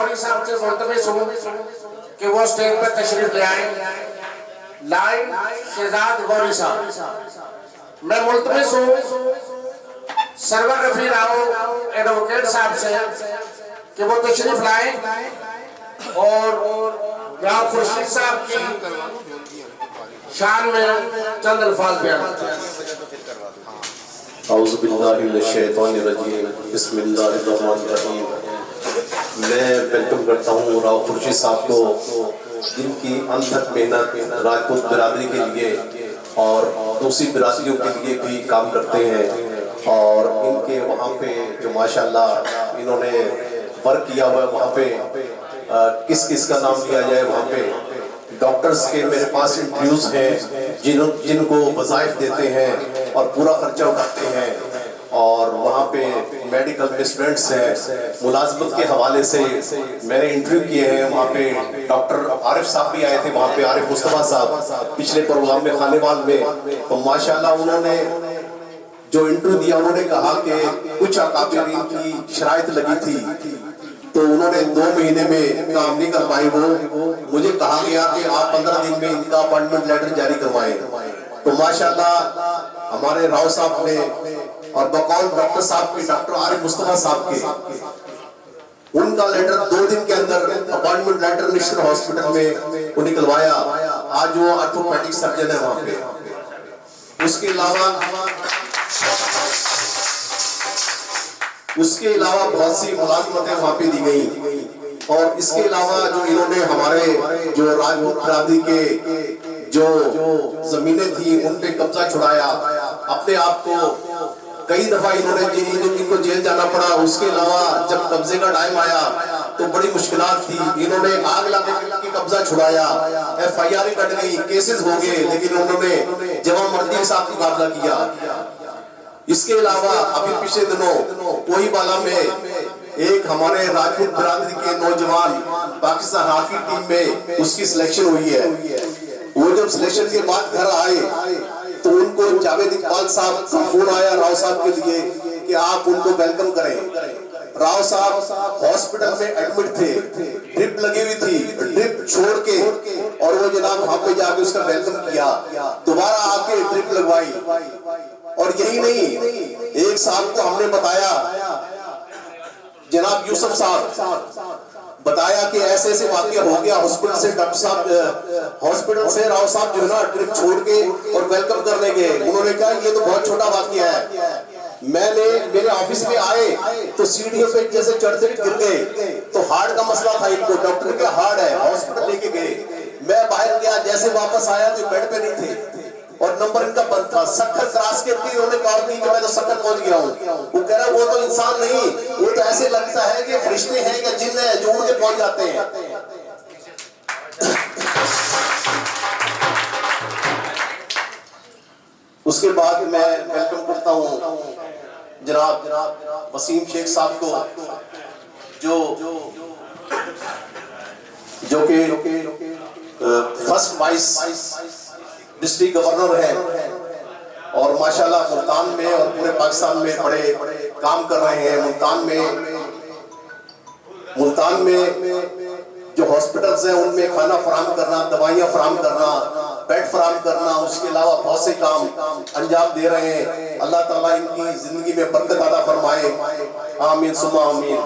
गौरी साहब से मुल्तमिस हूँ कि वो स्टेज पर तशरीफ ले आए। लाइन शहजाद गौरी साहब। मैं मुल्तमिस हूँ सरवर रफी राव एडवोकेट साहब से कि वो तशरीफ लाए और राव खुर्शीद साहब की शान में चंद अल्फाज बयान बिस्मिल्लाहिर्रहमानिर्रहीम। मैं वेलकम करता हूँ राव खुर्शीद साहब को, जिनकी अनथक मेहनत राजपूत बिरादरी के लिए और दूसरी बिरादरियों के लिए भी काम करते हैं। और इनके वहाँ पे जो माशाल्लाह इन्होंने वर्क किया हुआ है, वहाँ पे किस किस का नाम लिया जाए, वहाँ पे डॉक्टर्स के मेरे पास इंटरव्यूज हैं जिनको वज़ाइफ देते हैं और पूरा खर्चा उठाते हैं। और वहाँ पे मेडिकल स्टूडेंट्स हैं, मुलाजमत के हवाले से मैंने इंटरव्यू किए हैं। वहाँ पे डॉक्टर आरिफ साहब भी आए थे, वहाँ पे आरिफ मुस्तफा साहब पिछले प्रोग्राम में खानेवाल में, तो माशाल्लाह उन्होंने जो इंटरव्यू दिया उन्होंने कहा कि कुछ अकाबिरीन की शराइत लगी थी तो उन्होंने 2 महीने में काम नहीं कर पाए। वो मुझे कहा गया कि आप 15 दिन में इनका अपॉइंटमेंट लेटर जारी करवाएं। तो माशाल्लाह हमारे राव साहब ने और बकौल डॉक्टर साहब के, डॉक्टर आरिफ मुस्तफा साहब के, उनका लेटर 2 दिन के अंदर अपॉइंटमेंट लेटर नेशनल हॉस्पिटल में वो निकलवाया। आज वो ऑर्थोपेडिक सर्जन है वहाँ पे। उसके अलावा बहुत सी मुलाजमतें वहाँ पे दी गई। और इसके अलावा जो इन्होंने हमारे जो राजपूत बिरादरी के जो जमीनें थी उन पे कब्जा छुड़ाया, अपने आप को कई दफा इनको जेल जाना पड़ा। उसके अलावा जब कब्जे का टाइम आया तो बड़ी मुश्किलात थी, इन्होंने आग लगा के कब्जा छुड़ाया, FIR कट गई, केसेस हो गए, लेकिन उन्होंने जवान मर्दी के साथ मुकाबला किया। इसके अलावा अभी पिछले दिनों कोहीबाला में एक हमारे राजपूत बिरादरी के नौजवान पाकिस्तान हॉकी टीम में उसकी सिलेक्शन हुई है। वो जब सिलेक्शन के बाद घर आए तो उनको जावेद इकबाल साहब का फोन आया राव साहब के लिए कि आप उनको वेलकम करें। राव साहब हॉस्पिटल में एडमिट थे, ड्रिप लगी हुई थी, ड्रिप छोड़ के और वो जनाब वहां पे जाके उसका वेलकम किया, दोबारा आके ड्रिप लगवाई। और यही नहीं, एक साहब को हमने बताया, जनाब यूसुफ साहब बताया कि ऐसे ऐसे वाकया हो गया हॉस्पिटल से, डॉक्टर साहब हॉस्पिटल से राव साहब जो है ना ट्रिप छोड़ के और वेलकम करने गए। उन्होंने कहा ये तो बहुत छोटा वाकया है। मेरे ऑफिस में आए तो सीढ़ियों पे जैसे चढ़ते गिर गए, तो हार्ट का मसला था इनको, डॉक्टर ने कहा हार्ट है, हॉस्पिटल लेके गए। मैं बाहर गया, जैसे वापस आया तो बेड पे नहीं थे और नंबर इनका बंद था। सक्कर क्रॉस के थी, उन्होंने कहा कि मैं तो सक्कर पहुंच गया हूँ। वो कह रहा वो तो इंसान नहीं, वो तो ऐसे लगता है कि फरिश्ते हैं या जिन्न है जो उड़ के पहुंच जाते हैं। उसके बाद मैं वेलकम करता हूँ जनाब वसीम शेख साहब को, जो कि फर्स्ट वाइस डिस्ट्रिक्ट गवर्नर है और माशाल्लाह मुल्तान में और पूरे पाकिस्तान में बड़े काम कर रहे हैं। मुल्तान में जो हॉस्पिटल्स हैं उनमें खाना फराहम करना, दवाइयाँ फराहम करना, बेड फराहम करना, उसके अलावा बहुत से काम अंजाम दे रहे हैं। अल्लाह ताला इनकी जिंदगी में बरकत अता फरमाए, आमीन सुम्मा आमीन।